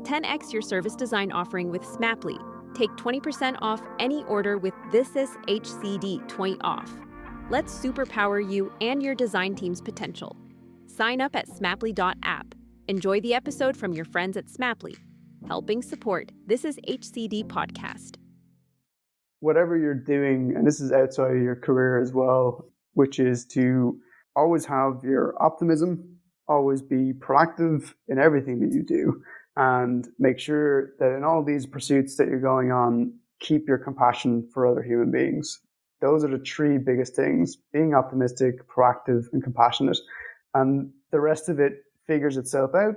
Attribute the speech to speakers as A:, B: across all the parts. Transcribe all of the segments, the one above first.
A: 10x your service design offering with Smaply. Take 20% off any order with This Is HCD 20 off. Let's superpower you and your design team's potential. Sign up at smaply.app. Enjoy the episode from your friends at Smaply, helping support This Is HCD podcast.
B: Whatever you're doing, and this is outside of your career as well, which is to always have your optimism, always be proactive in everything that you do, and make sure that in all these pursuits that you're going on, keep your compassion for other human beings. Those are the three biggest things: being optimistic, proactive, and compassionate. And the rest of it figures itself out.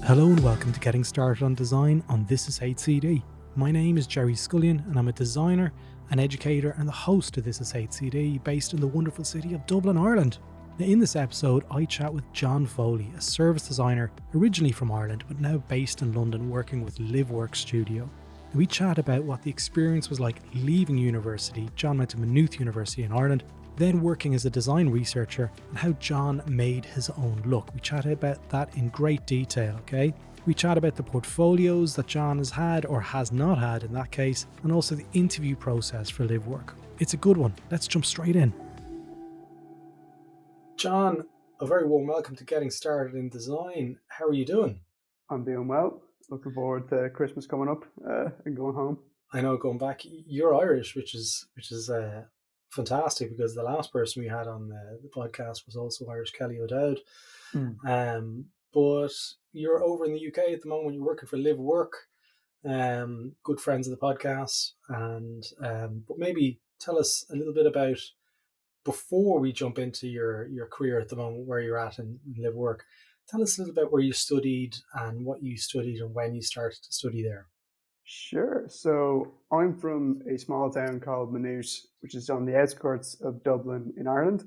C: Hello and welcome to Getting Started on Design on This Is HCD. My name is Gerry Scullion and I'm a designer, an educator and the host of This Is HCD based in the wonderful city of Dublin, Ireland. Now in this episode I chat with John Foley, a service designer originally from Ireland but now based in London working with Livework Studio. And we chat about what the experience was like leaving university. John went to Maynooth University in Ireland, then working as a design researcher, and how John made his own look. We chat about that in great detail, okay? We chat about the portfolios that John has had or has not had in that case, and also the interview process for Livework. It's a good one. Let's jump straight in. John, a very warm welcome to Getting Started in Design. How are you doing?
B: I'm doing well. Looking forward to Christmas coming up and going home.
C: I know, going back, you're Irish, which is fantastic, because the last person we had on the podcast was also Irish, Kelly O'Dowd. But you're over in the UK at the moment. You're working for Livework, good friends of the podcast. And but maybe tell us a little bit about, before we jump into your career at the moment, where you're at in Livework. Tell us a little bit where you studied and what you studied and when you started to study there.
B: Sure. So I'm from a small town called Maynooth, which is on the outskirts of Dublin in Ireland.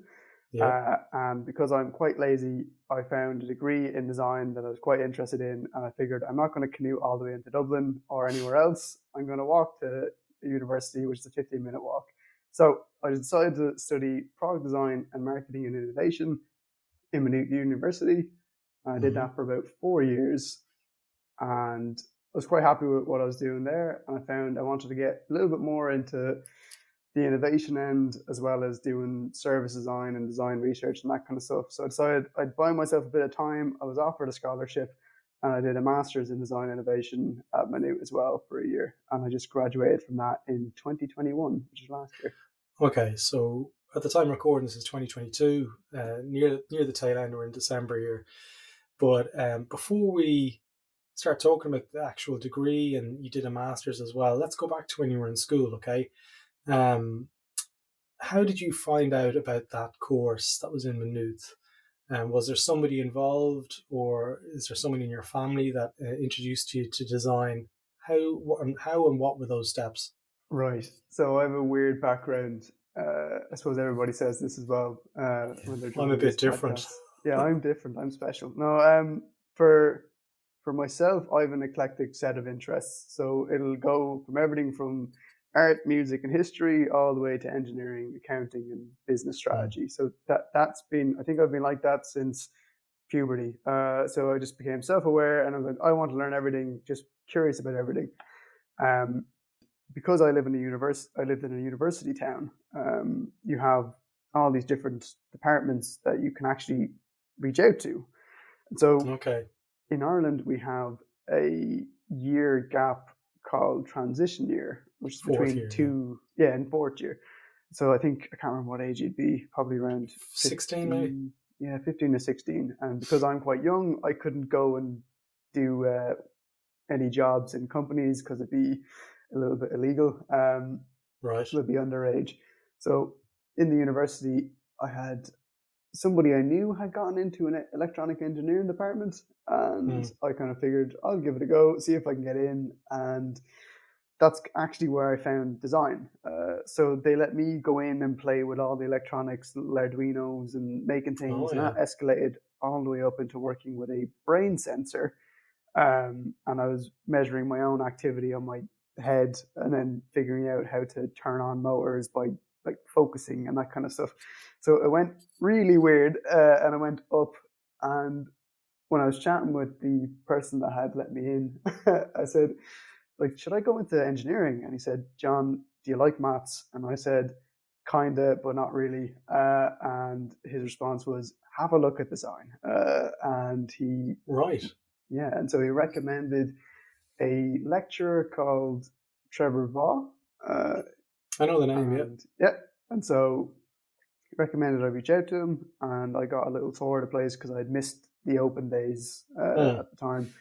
B: Yeah. And because I'm quite lazy, I found a degree in design that I was quite interested in. And I figured I'm not going to commute all the way into Dublin or anywhere else. I'm going to walk to a university, which is a 15-minute walk. So I decided to study product design and marketing and innovation in Maynooth University. I did that for about 4 years. And I was quite happy with what I was doing there, and I found I wanted to get a little bit more into the innovation end, as well as doing service design and design research and that kind of stuff. So I decided I'd buy myself a bit of time. I was offered a scholarship, and I did a master's in design innovation at Maynooth as well for a year, and I just graduated from that in 2021, which is last year.
C: Okay, so at the time recording, this is 2022, near the tail end. We're in December here, but before we start talking about the actual degree, and you did a master's as well, let's go back to when you were in school, okay? How did you find out about that course that was in Maynooth? Was there somebody involved, or is there someone in your family that introduced you to design? How and what were those steps?
B: Right. So I have a weird background. I suppose everybody says this as well. When they're
C: I'm a bit different.
B: Podcasts. Yeah, I'm different. I'm special. No, for myself, I have an eclectic set of interests. So it'll go from everything from art, music, and history all the way to engineering, accounting, and business strategy. So that's been, I think I've been like that since puberty. So I just became self-aware, and I was like, I want to learn everything, just curious about everything. Because I lived in a university town, you have all these different departments that you can actually reach out to. And so in Ireland, we have a year gap called transition year, which is between in fourth year. So I think, I can't remember what age you'd be, probably around
C: 16 maybe?
B: Yeah, 15 to 16. And because I'm quite young, I couldn't go and do any jobs in companies because it'd be a little bit illegal.
C: Right.
B: It would be underage. So in the university, I had somebody I knew had gotten into an electronic engineering department, and I kind of figured I'll give it a go, see if I can get in. And that's actually where I found design. So they let me go in and play with all the electronics, little Arduinos and making things. And that escalated all the way up into working with a brain sensor. And I was measuring my own activity on my head, and then figuring out how to turn on motors by like focusing and that kind of stuff. So it went really weird, and I went up, and when I was chatting with the person that had let me in, I said, like, should I go into engineering? And he said, John, do you like maths? And I said, kinda, but not really. And his response was, have a look at design. And he,
C: Right.
B: yeah, and so he recommended a lecturer called Trevor Vaugh.
C: I know the name,
B: and, yeah. And so he recommended I reach out to him, and I got a little tour of the place because I'd missed the open days at the time.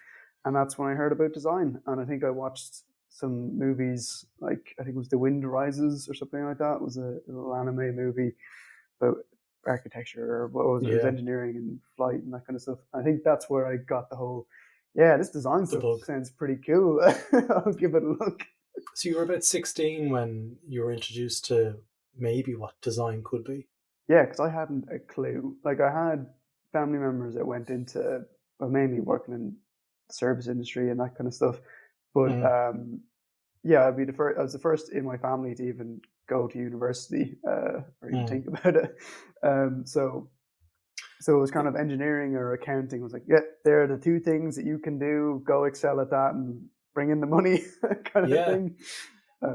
B: And that's when I heard about design. And I think I watched some movies, like I think it was The Wind Rises or something like that. It was a little anime movie about architecture, or what was it? It was engineering and flight and that kind of stuff. I think that's where I got the whole, this design stuff sounds pretty cool. I'll give it a look.
C: So you were about 16 when you were introduced to maybe what design could be?
B: Yeah, because I hadn't a clue. Like, I had family members that went into, well, mainly working in the service industry and that kind of stuff. But I'd be I was the first in my family to even go to university or even think about it. So it was kind of engineering or accounting. It was like, there are the two things that you can do. Go excel at that and bring in the money, kind of thing.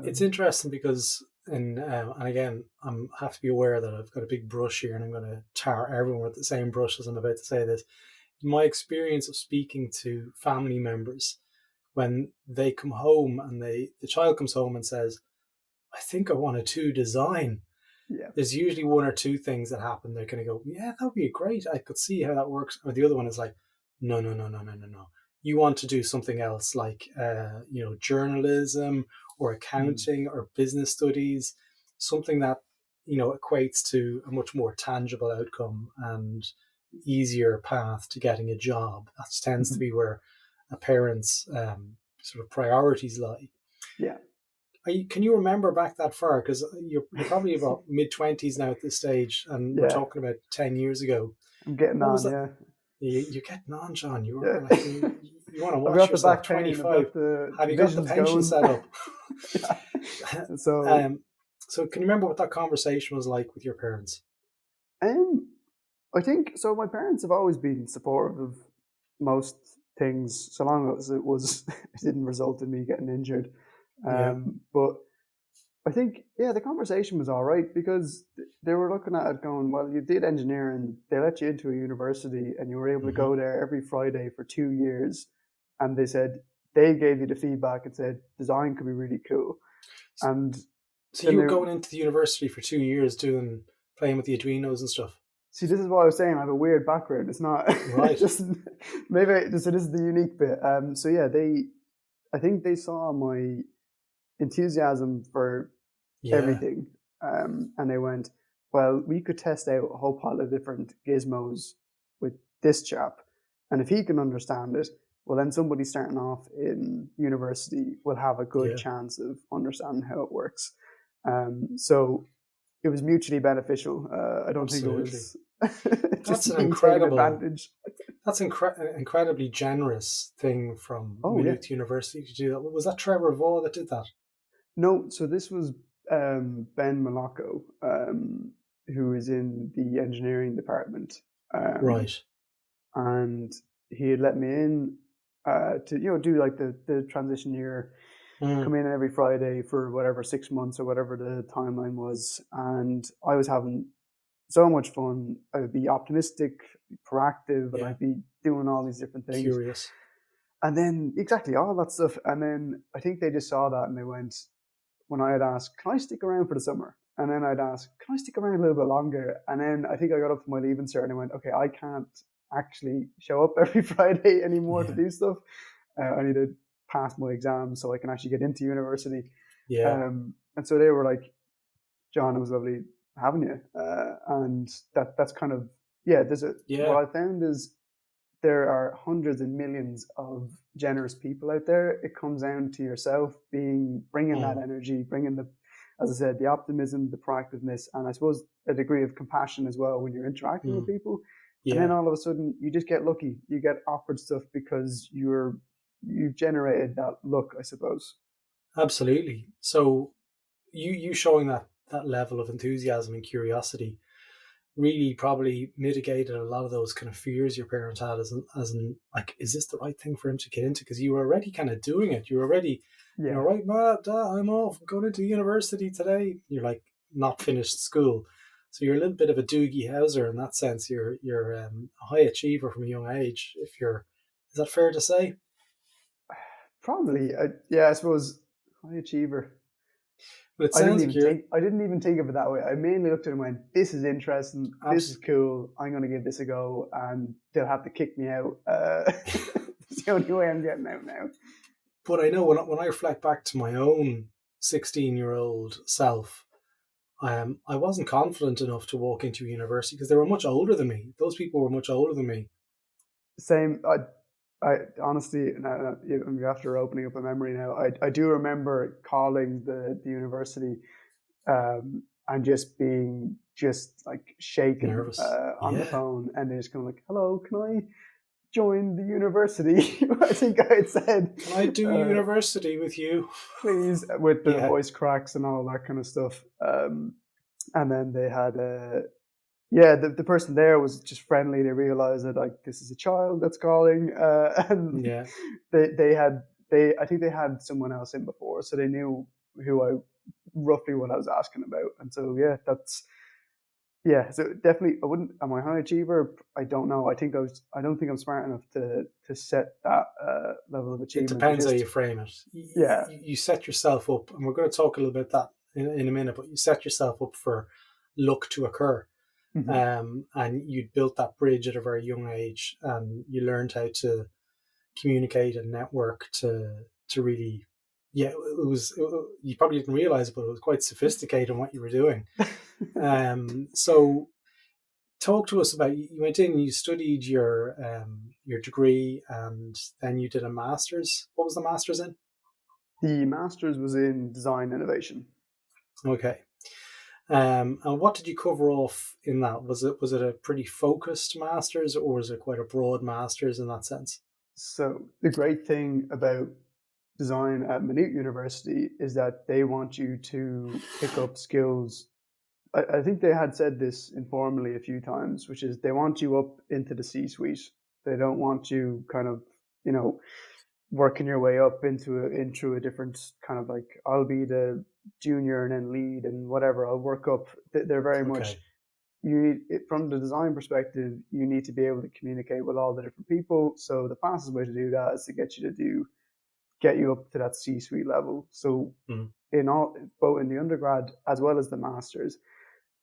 C: It's interesting because, and again, I have to be aware that I've got a big brush here, and I'm going to tar everyone with the same brush as I'm about to say this. My experience of speaking to family members, when they come home and the child comes home and says, I think I want to do design.
B: Yeah.
C: There's usually one or two things that happen. They're going to go, yeah, that would be great. I could see how that works. Or the other one is like, no. You want to do something else, like, journalism or accounting or business studies, something that, equates to a much more tangible outcome and easier path to getting a job. That tends to be where a parent's sort of priorities lie.
B: Yeah.
C: Can you remember back that far? Because you're probably about mid-20s now at this stage, and we're talking about 10 years ago.
B: I'm getting on, yeah.
C: You're getting on, John. You were like, you want to watch yourself 25. Have you got the pension set up? So can you remember what that conversation was like with your parents?
B: I think so. My parents have always been supportive of most things, so long as it didn't result in me getting injured. But I think, the conversation was all right, because they were looking at it going, well, you did engineering, they let you into a university and you were able to go there every Friday for 2 years. And they said, they gave you the feedback and said, design could be really cool. And
C: so you were going into the university for 2 years playing with the Arduinos and stuff.
B: See, this is what I was saying. I have a weird background. It's not
C: right.
B: Maybe this is the unique bit. I think they saw my enthusiasm for everything, and they went, well, we could test out a whole pile of different gizmos with this chap, and if he can understand it, well, then somebody starting off in university will have a good chance of understanding how it works. So it was mutually beneficial. I don't think it was
C: that's an incredible advantage. That's an incredibly generous thing from Maynooth University to do that. Was that Trevor Vaugh that did that?
B: No, so this was Ben Malacco, who is in the engineering department.
C: Right.
B: And he had let me in to do like the transition year, come in every Friday for whatever 6 months or whatever the timeline was, and I was having so much fun. I would be optimistic, proactive, and I'd be doing all these different things.
C: Curious.
B: And then exactly all that stuff. And then I think they just saw that and they went, when I had asked, can I stick around for the summer? And then I'd ask, can I stick around a little bit longer? And then I think I got up for my leaving cert and I went, okay, I can't actually show up every Friday anymore to do stuff. I need to pass my exams so I can actually get into university. And so they were like, John, it was lovely having you. And that's kind of, what I found is there are hundreds and millions of generous people out there. It comes down to yourself bringing that energy, bringing as I said, the optimism, the proactiveness, and I suppose a degree of compassion as well when you're interacting with people. And then all of a sudden you just get lucky. You get offered stuff because you've generated that luck, I suppose.
C: Absolutely. So you showing that level of enthusiasm and curiosity really probably mitigated a lot of those kind of fears your parents had as in like, is this the right thing for him to get into? Because you were already kind of doing it. You were already,
B: Yeah.
C: right, Ma, Dad, I'm off. I'm going into university today. You're like not finished school. So you're a little bit of a Doogie Howser in that sense. You're a high achiever from a young age. Is that fair to say?
B: Probably. I suppose high achiever.
C: But it sounds like
B: I didn't even think of it that way. I mainly looked at it and went, this is interesting. This is cool. I'm going to give this a go, and they'll have to kick me out. It's the only way I'm getting out now.
C: But I know when I reflect back to my own 16-year-old self, I wasn't confident enough to walk into university because they were much older than me. Those people were much older than me.
B: Same. I honestly, after opening up a memory now, I do remember calling the university and just being like shaken on the phone, and they're just kind of like, "Hello, can I join the university?" I think I had said,
C: "Can I do university with you,
B: please?" With the voice cracks and all that kind of stuff. And then they had the person there was just friendly. They realized that like this is a child that's calling, and I think they had someone else in before, so they knew roughly what I was asking about. And so so definitely I wouldn't. Am I a high achiever? I don't know. I don't think I'm smart enough to set that level of achievement.
C: It depends how you frame it. You set yourself up, and we're going to talk a little bit that in a minute. But you set yourself up for luck to occur. Mm-hmm. And you'd built that bridge at a very young age, and you learned how to communicate and network to really, it was, you probably didn't realize it, but it was quite sophisticated in what you were doing. So talk to us about, you went in, you studied your degree, and then you did a master's. What was the master's in?
B: The master's was in design innovation.
C: Okay. And what did you cover off in that? Was it a pretty focused master's, or was it quite a broad master's in that sense?
B: So the great thing about design at Maynooth University is that they want you to pick up skills. I think they had said this informally a few times, which is they want you up into the C-suite. They don't want you kind of, working your way up into a different kind of like, I'll be the junior and then lead and whatever, I'll work up. They're very much, from the design perspective, you need to be able to communicate with all the different people. So the fastest way to do that is to get you up to that C-suite level. So both in the undergrad as well as the master's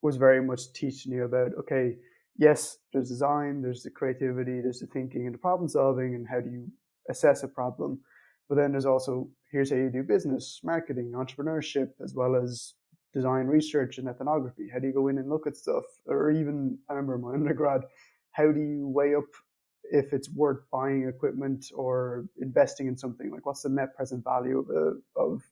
B: was very much teaching you about, okay, yes, there's design, there's the creativity, there's the thinking and the problem solving and how do you assess a problem. But then there's also, here's how you do business, marketing, entrepreneurship, as well as design research and ethnography. How do you go in and look at stuff? Or even, I remember in my undergrad, how do you weigh up if it's worth buying equipment or investing in something? Like, what's the net present value of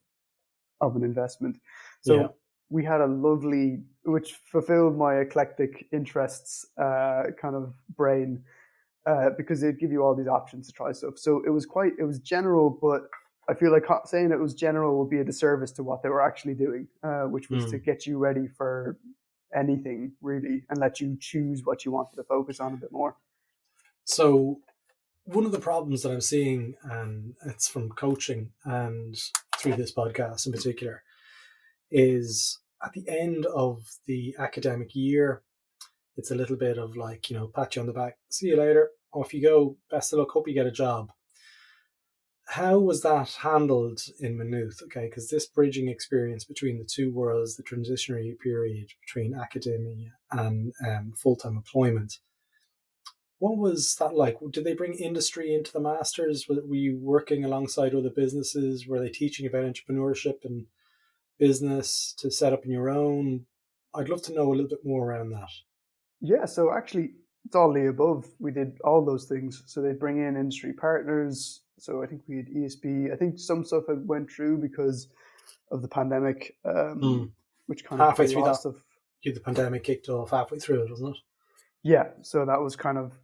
B: an investment? So we had a lovely, which fulfilled my eclectic interests kind of brain, because they'd give you all these options to try stuff. So it was general, but I feel like saying it was general would be a disservice to what they were actually doing, which was to get you ready for anything really and let you choose what you wanted to focus on a bit more.
C: So one of the problems that I'm seeing, and it's from coaching and through this podcast in particular, is at the end of the academic year, it's a little bit of like, pat you on the back, see you later, off you go, best of luck, hope you get a job. How was that handled in Maynooth? Okay, because this bridging experience between the two worlds, the transitionary period between academia and full-time employment, what was that like? Did they bring industry into the masters? Were you working alongside other businesses? Were they teaching about entrepreneurship and business to set up in your own? I'd love to know a little bit more around that.
B: Yeah, so actually it's all the above. We did all those things. So they bring in industry partners. So I think we had ESB. I think some stuff had went through because of the pandemic, which kind of
C: halfway through that. The pandemic kicked off halfway through it, wasn't it?
B: Yeah, so that was kind of,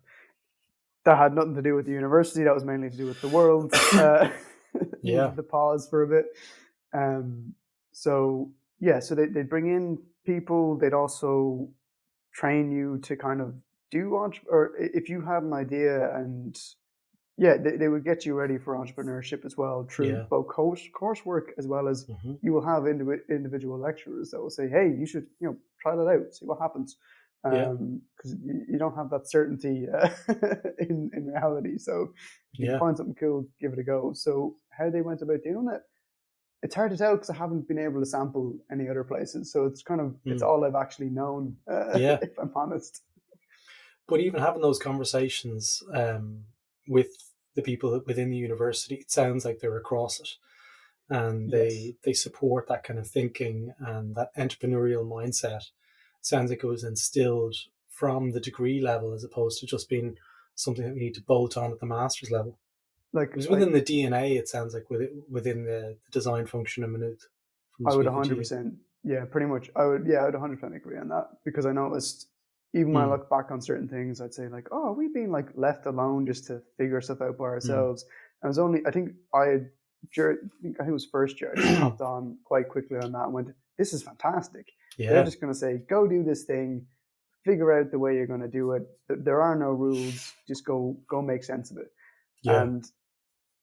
B: that had nothing to do with the university. That was mainly to do with the world. The pause for a bit. So yeah, so they'd bring in people. They'd also train you to kind of do or if you had an idea, and yeah, they would get you ready for entrepreneurship as well through both coursework, as well as you will have individual lecturers that will say, hey, you should try that out, see what happens, because you don't have that certainty in reality. So if you find something cool, give it a go. So how they went about doing it, it's hard to tell because I haven't been able to sample any other places. So it's kind of it's all I've actually known, if I'm honest.
C: But even having those conversations with the people within the university, it sounds like they're across it, and they support that kind of thinking and that entrepreneurial mindset. It sounds like it was instilled from the degree level as opposed to just being something that we need to bolt on at the master's level. Like it was within the DNA. It sounds like within the design function in Maynooth.
B: I would 100%, pretty much. I would 100% agree on that, because I noticed, even when I look back on certain things, I'd say like, oh, we've been like left alone just to figure stuff out by ourselves. And it was only, I think it was first year, I just hopped on quite quickly on that and went, this is fantastic. They're just going to say, go do this thing, figure out the way you're going to do it. There are no rules, just go make sense of it. And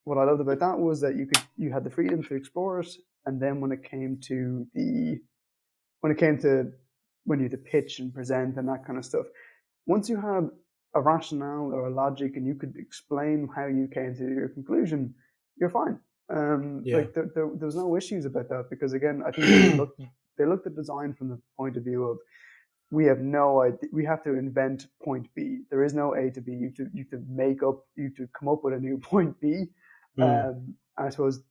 B: what I loved about that was that you had the freedom to explore it. And then when you had to pitch and present and that kind of stuff, once you had a rationale or a logic and you could explain how you came to your conclusion, you're fine. Like there was no issues about that, because again, I think they looked at design from the point of view of, we have no idea, we have to invent point B. There is no A to B. You have to come up with a new point B. I suppose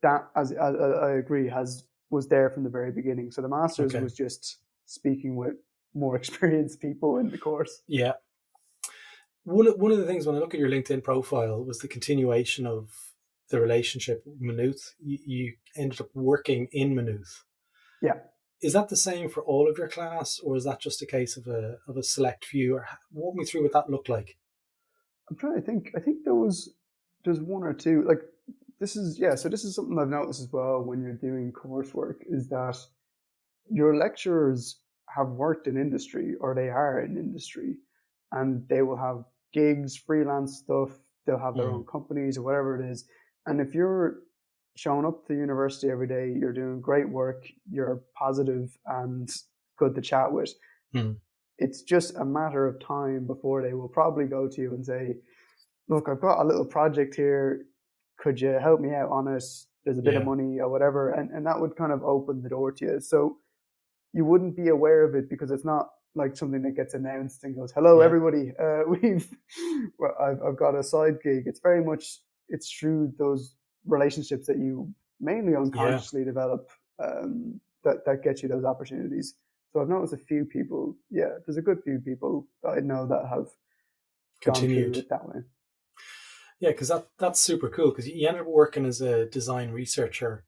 B: that, as I agree, was there from the very beginning. So the master's was just speaking with more experienced people in the course.
C: Yeah. One of the things when I look at your LinkedIn profile was the continuation of the relationship with Maynooth. You ended up working in Maynooth.
B: Yeah.
C: Is that the same for all of your class, or is that just a case of a select few? Or walk me through what that looked like.
B: I'm trying to think. I think there's one or two. Like this is something I've noticed as well when you're doing coursework, is that your lecturers have worked in industry, or they are in industry, and they will have gigs, freelance stuff. They'll have their own companies or whatever it is. And if you're showing up to university every day, you're doing great work, you're positive and good to chat with, it's just a matter of time before they will probably go to you and say, look, I've got a little project here. Could you help me out on it? There's a bit of money or whatever. And that would kind of open the door to you. So you wouldn't be aware of it, because it's not like something that gets announced and goes, hello, everybody, I've got a side gig. It's very much, it's through those relationships that you mainly unconsciously develop that get you those opportunities. So I've noticed a few people, there's a good few people that I know that have continued it that way.
C: Yeah, because that's super cool, because you ended up working as a design researcher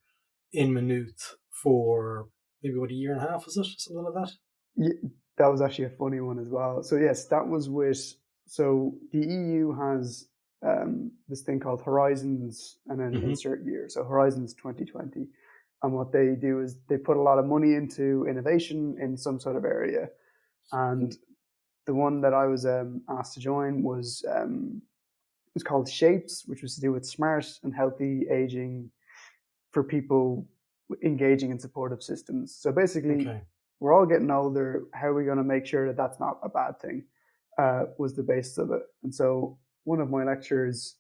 C: in Maynooth for maybe a year and a half, was it? Something like that?
B: Yeah, that was actually a funny one as well. So yes, that was so the EU has this thing called Horizons, and then insert year. So Horizons 2020. And what they do is they put a lot of money into innovation in some sort of area. And the one that I was asked to join was called Shapes, which was to do with smart and healthy aging for people engaging in supportive systems. So basically, we're all getting older. How are we going to make sure that that's not a bad thing? Was the basis of it. And so one of my lecturers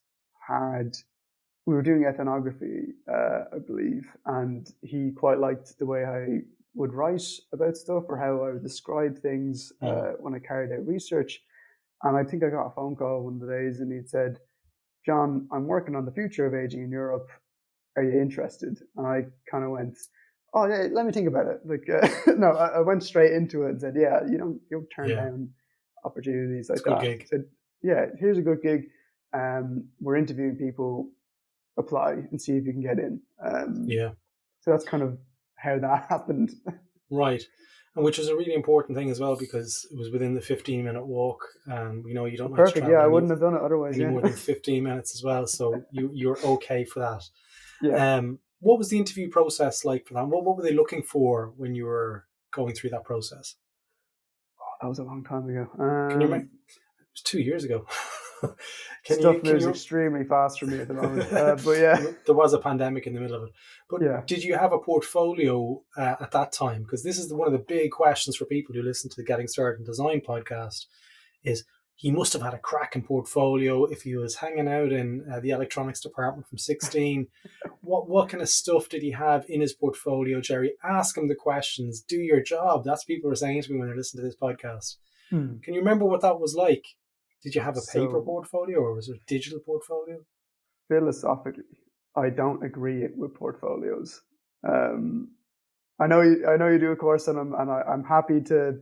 B: we were doing ethnography, I believe, and he quite liked the way I would write about stuff, or how I would describe things when I carried out research. And I think I got a phone call one of the days, and he'd said, John, I'm working on the future of aging in Europe. Are you interested? And I kind of went, oh yeah, let me think about it. Like, no, I went straight into it and said, yeah, you don't turn down opportunities like that.
C: Gig.
B: I said, yeah, here's a good gig. We're interviewing people, apply and see if you can get in. So that's kind of how that happened.
C: Right. And which was a really important thing as well, because it was within the 15-minute walk, and we know you don't like
B: perfect. Yeah, I wouldn't have done it otherwise.
C: Any more than 15 minutes as well. So you're okay for that.
B: Yeah.
C: what was the interview process like for that? What were they looking for when you were going through that process?
B: Oh, that was a long time ago.
C: Can you remember? It was 2 years ago.
B: Stuff moves extremely fast for me at the moment. But yeah,
C: there was a pandemic in the middle of it. But
B: yeah.
C: Did you have a portfolio at that time? Because this is one of the big questions for people who listen to the Getting Started in Design podcast. Is he must have had a cracking portfolio if he was hanging out in the electronics department from 16. What kind of stuff did he have in his portfolio, Gerry? Ask him the questions. Do your job. That's what people are saying to me when they're listening to this podcast. Can you remember what that was like? Did you have a paper portfolio or was it a digital portfolio?
B: Philosophically, I don't agree with portfolios. I know you do a course on them, and I'm happy to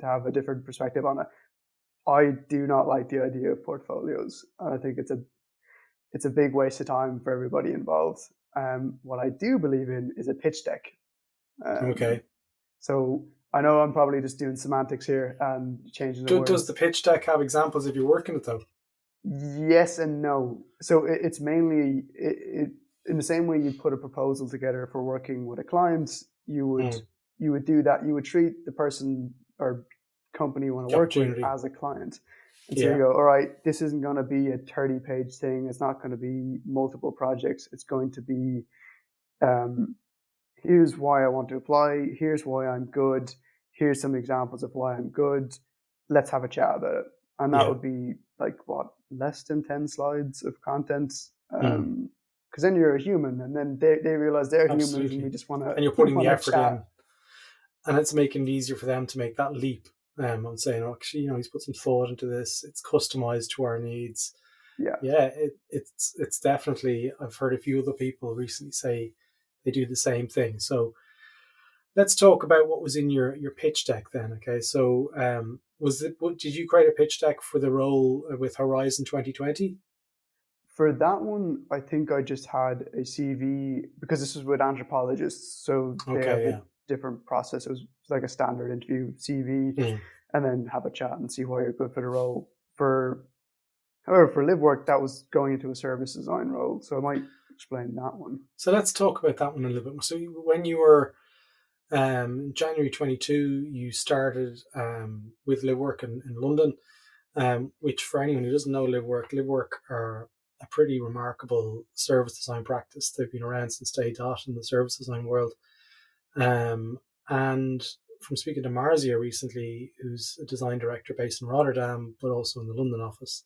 B: have a different perspective on it. I do not like the idea of portfolios, and I think it's a big waste of time for everybody involved. What I do believe in is a pitch deck.
C: Okay.
B: So I know I'm probably just doing semantics here and changing the words.
C: Does the pitch deck have examples of your work in it though?
B: Yes and no. So it's mainly in the same way you put a proposal together for working with a client, you would do that. You would treat the person or company you want to work with as a client. And so you go, all right, this isn't going to be a 30-page thing. It's not going to be multiple projects. It's going to be, here's why I want to apply. Here's why I'm good. Here's some examples of why I'm good. Let's have a chat about it. And that would be like, less than 10 slides of content. Because then you're a human, and then they realize they're humans, and we just want to.
C: And you're putting the effort in, and it's making it easier for them to make that leap. I'm saying, actually, he's put some thought into this. It's customized to our needs. It's definitely. I've heard a few other people recently say they do the same thing. So let's talk about what was in your pitch deck then. Okay, so did you create a pitch deck for the role with Horizon 2020?
B: For that one, I think I just had a CV because this was with anthropologists, so they have a different process. It was like a standard interview CV, and then have a chat and see why you're good for the role. However, for Livework, that was going into a service design role, so I might explain that one.
C: So let's talk about that one a little bit more. So when you were in January 22, you started with Livework in London, which for anyone who doesn't know Livework are a pretty remarkable service design practice. They've been around since day dot in the service design world. And from speaking to Marzia recently, who's a design director based in Rotterdam, but also in the London office,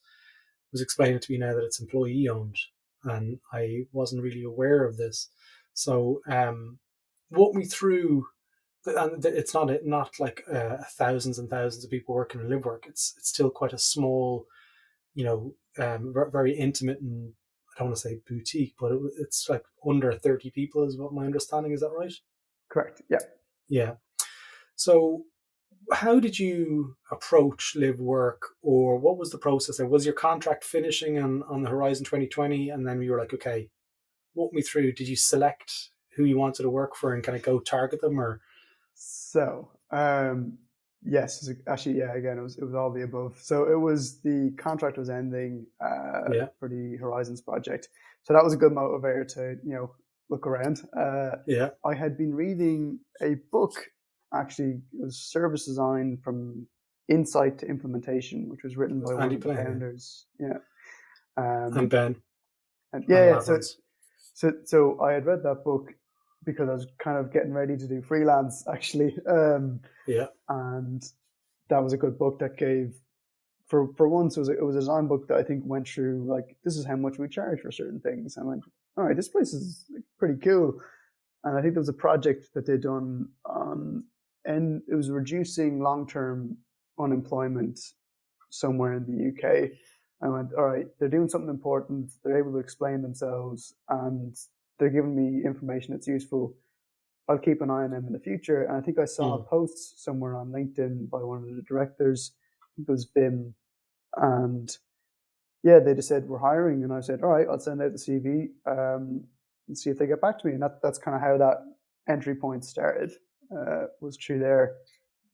C: was explaining to me now that it's employee owned. And I wasn't really aware of this. So walk me through, and it's not like thousands and thousands of people working in Livework. It's still quite a small, very intimate, and I don't want to say boutique, but it's like under 30 people is what my understanding is. That right?
B: Correct. Yeah.
C: Yeah. So how did you approach Livework, or what was the process? Was your contract finishing on the Horizon 2020, and then you were like, okay, walk me through. Did you select who you wanted to work for and kind of go target them, or?
B: So, yes, actually, yeah, again, it was all the above. So the contract was ending for the Horizons project. So that was a good motivator to, look around. I had been reading a book, actually, it was Service Design from Insight to Implementation, which was written by one of the founders. Yeah.
C: And Ben.
B: So I had read that book because I was kind of getting ready to do freelance, actually. And that was a good book that gave, for once, it was a design book that I think went through, like, this is how much we charge for certain things. I went, all right, this place is pretty cool. And I think there was a project that they'd done and it was reducing long-term unemployment somewhere in the UK. I went, all right, they're doing something important. They're able to explain themselves, and they're giving me information that's useful. I'll keep an eye on them in the future. And I think I saw a post somewhere on LinkedIn by one of the directors. I think it was Bim. And they just said, we're hiring. And I said, all right, I'll send out the CV and see if they get back to me. And that's kind of how that entry point started, was through there.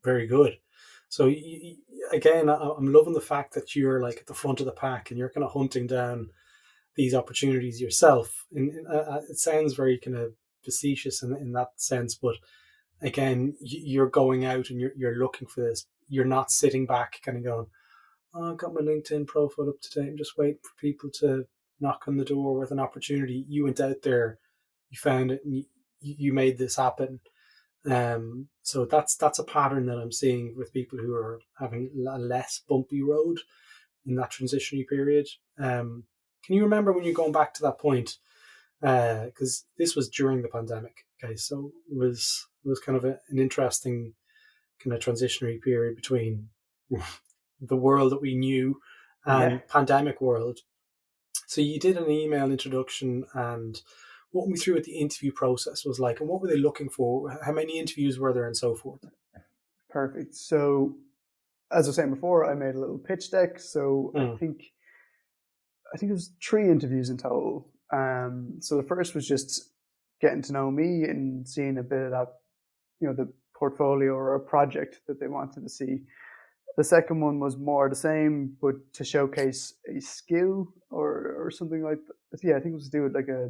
C: Very good. So again, I'm loving the fact that you're like at the front of the pack and you're kind of hunting down these opportunities yourself. And it sounds very kind of facetious in that sense, but again, you're going out and you're looking for this. You're not sitting back kind of going, oh, I've got my LinkedIn profile up to date. I'm just waiting for people to knock on the door with an opportunity. You went out there, you found it, and you made this happen. So that's a pattern that I'm seeing with people who are having a less bumpy road in that transitionary period. Can you remember when you're going back to that point? Because this was during the pandemic. Okay, so it was kind of an interesting kind of transitionary period between the world that we knew and pandemic world. So you did an email introduction and walk me through what the interview process was like, and what were they looking for? How many interviews were there, and so forth?
B: Perfect. So, as I was saying before, I made a little pitch deck. So I think it was 3 interviews in total. So the first was just getting to know me and seeing a bit of that, the portfolio or a project that they wanted to see. The second one was more the same, but to showcase a skill or something like that. Yeah, I think it was to do with like a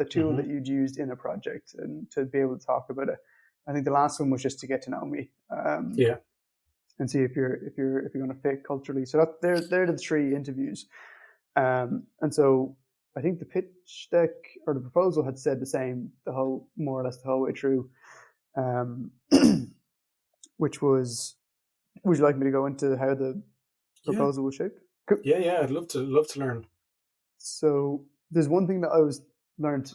B: tool that you'd used in a project and to be able to talk about it. I think the last one was just to get to know me. And see if you're going to fit culturally. So they're the 3 interviews. And so I think the pitch deck or the proposal had said the same more or less the whole way through, which was. Would you like me to go into how the proposal was shaped? Cool.
C: Yeah, I'd love to learn.
B: So there's one thing that I learned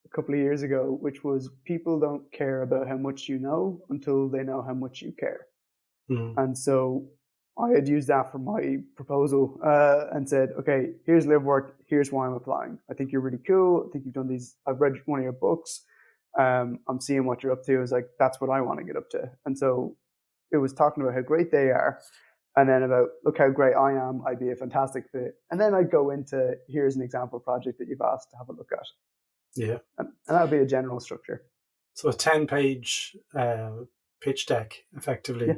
B: a couple of years ago, which was people don't care about how much you know until they know how much you care. And so I had used that for my proposal and said, okay, here's Livework, here's why I'm applying. I think you're really cool. I think you've done these. I've read one of your books. I'm seeing what you're up to. It's like, that's what I want to get up to. And so it was talking about how great they are, and then about, look how great I am, I'd be a fantastic fit. And then I'd go into, here's an example project that you've asked to have a look at.
C: Yeah.
B: And that would be a general structure.
C: So a 10-page pitch deck, effectively.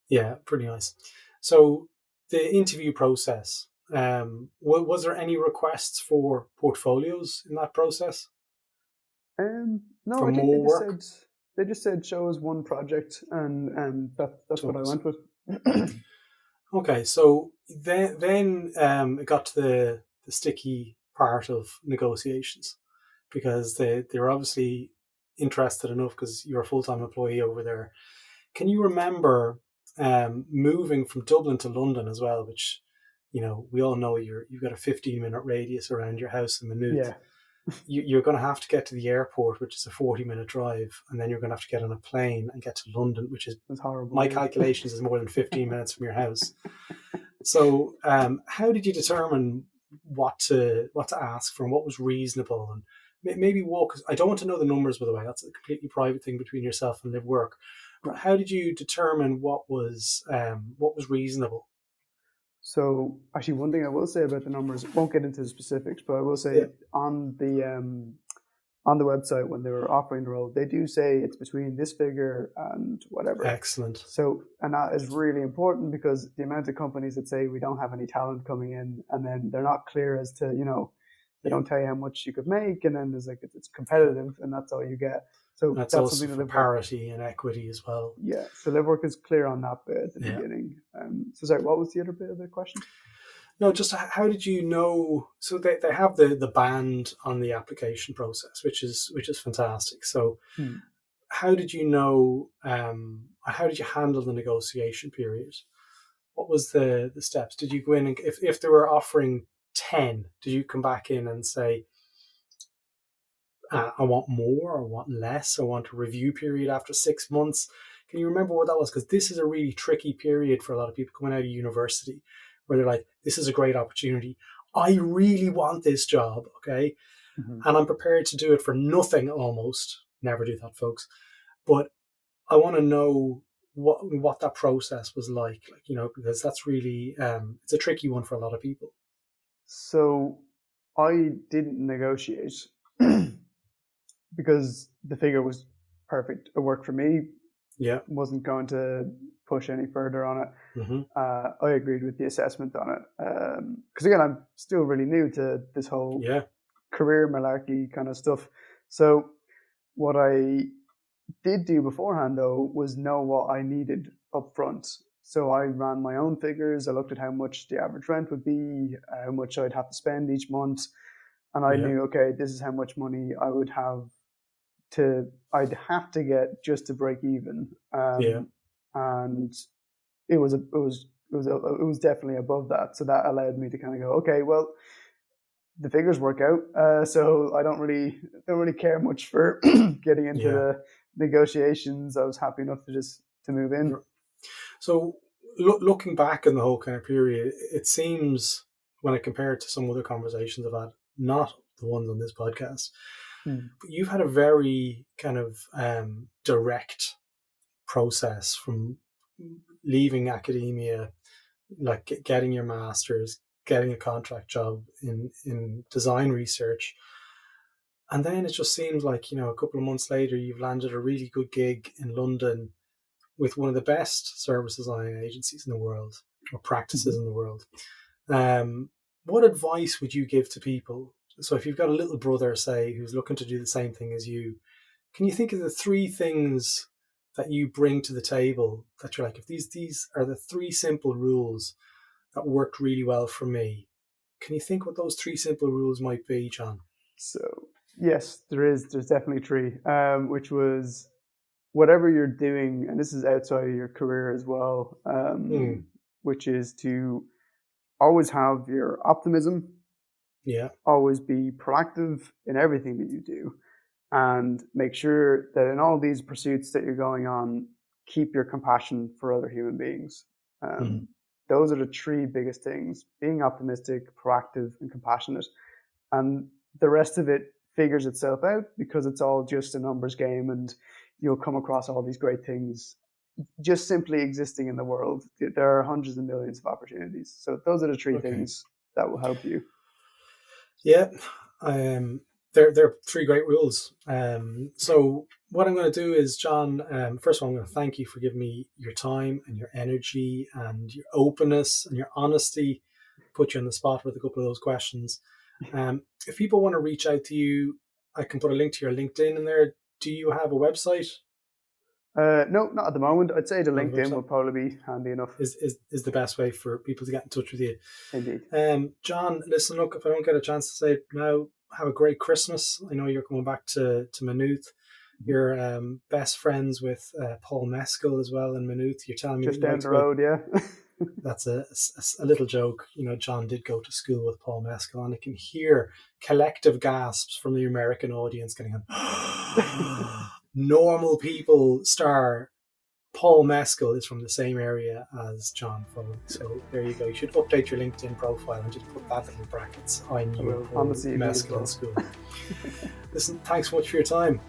C: Yeah, pretty nice. So the interview process, was there any requests for portfolios in that process?
B: No,
C: for
B: I think
C: more
B: they just said show us one project, and that's what I went with.
C: Okay, so then it got to the sticky part of negotiations, because they're obviously interested enough because you're a full-time employee over there. Can you remember moving from Dublin to London as well, which, we all know you've got a 15-minute radius around your house in Maynooth.
B: Yeah.
C: You're going to have to get to the airport, which is a 40-minute drive, and then you're going to have to get on a plane and get to London, which is,
B: horrible.
C: My calculations is more than 15 minutes from your house. So how did you determine what to ask for and what was reasonable? And maybe I don't want to know the numbers, by the way. That's a completely private thing between yourself and Livework. But how did you determine what was reasonable?
B: So actually, one thing I will say about the numbers, won't get into the specifics, but I will say on the website when they were offering the role, they do say it's between this figure and whatever.
C: Excellent.
B: So, and that is really important, because the amount of companies that say we don't have any talent coming in, and then they're not clear as to, they don't tell you how much you could make, and then there's like, it's competitive, and that's all you get. So
C: that's also for parity and equity as well.
B: Yeah, so Livework is clear on that bit at the beginning. So sorry, what was the other bit of the question?
C: No, just how did you know? So they have the band on the application process, which is fantastic. So how did you know? How did you handle the negotiation period? What was the steps? Did you go in and if they were offering 10, did you come back in and say, I want more, or I want less, I want a review period after 6 months? Can you remember what that was? Because this is a really tricky period for a lot of people coming out of university, where they're like, this is a great opportunity. I really want this job, okay? And I'm prepared to do it for nothing almost. Never do that, folks. But I want to know what that process was like, because that's really, it's a tricky one for a lot of people.
B: So I didn't negotiate because the figure was perfect. It worked for me.
C: Yeah.
B: Wasn't going to push any further on it.
C: Mm-hmm.
B: I agreed with the assessment on it. Because again, I'm still really new to this whole career malarkey kind of stuff. So what I did do beforehand, though, was know what I needed up front. So I ran my own figures. I looked at how much the average rent would be, how much I'd have to spend each month. And I knew, okay, this is how much money I would have I'd have to get just to break even. And it was definitely above that. So that allowed me to kind of go, okay, well, the figures work out. So I don't really care much for getting into the negotiations. I was happy enough to move in.
C: So looking back in the whole kind of period, it seems when I compare it to some other conversations I've had, not the ones on this podcast, but you've had a very kind of direct process from leaving academia, like getting your master's, getting a contract job in design research. And then it just seems like, a couple of months later, you've landed a really good gig in London with one of the best service design agencies in the world, or practices in the world. What advice would you give to people? So if you've got a little brother, say, who's looking to do the same thing as you, can you think of the 3 things that you bring to the table that you're like, if these are the 3 simple rules that worked really well for me, can you think what those 3 simple rules might be, John?
B: So yes, there's definitely 3, which was whatever you're doing, and this is outside of your career as well, which is to always have your optimism, always be proactive in everything that you do, and make sure that in all these pursuits that you're going on, keep your compassion for other human beings. Those are the 3 biggest things: being optimistic, proactive, and compassionate. And the rest of it figures itself out, because it's all just a numbers game, and you'll come across all these great things just simply existing in the world. There are hundreds of millions of opportunities. So those are the 3 things that will help you.
C: Yeah, they're 3 great rules. So what I'm going to do is, John, first of all, I'm going to thank you for giving me your time and your energy and your openness and your honesty. Put you on the spot with a couple of those questions. If people want to reach out to you, I can put a link to your LinkedIn in there. Do you have a website?
B: No, not at the moment. I'd say the LinkedIn would probably be handy enough.
C: Is the best way for people to get in touch with you.
B: Indeed.
C: John, listen, look, if I don't get a chance to say it now, have a great Christmas. I know you're coming back to Maynooth. You're best friends with Paul Mescal as well in Maynooth. You're telling me
B: just down the road,
C: That's a little joke. John did go to school with Paul Mescal, and I can hear collective gasps from the American audience getting on. Normal people star Paul Mescal is from the same area as John Foley. So there you go. You should update your LinkedIn profile and just put that in brackets. I knew Paul Mescal in school. Listen, thanks so much for your time.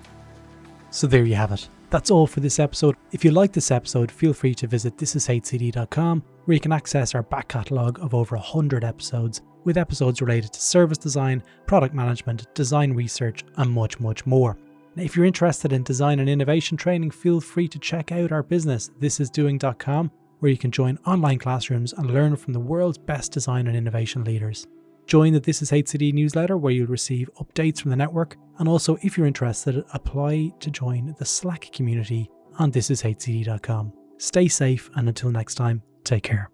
D: So there you have it. That's all for this episode. If you like this episode, feel free to visit thisishcd.com, where you can access our back catalogue of over 100 episodes, with episodes related to service design, product management, design research, and much, much more. Now, if you're interested in design and innovation training, feel free to check out our business, thisisdoing.com, where you can join online classrooms and learn from the world's best design and innovation leaders. Join the This Is HCD newsletter, where you'll receive updates from the network, and also, if you're interested, apply to join the Slack community on thisishcd.com. Stay safe, and until next time, take care.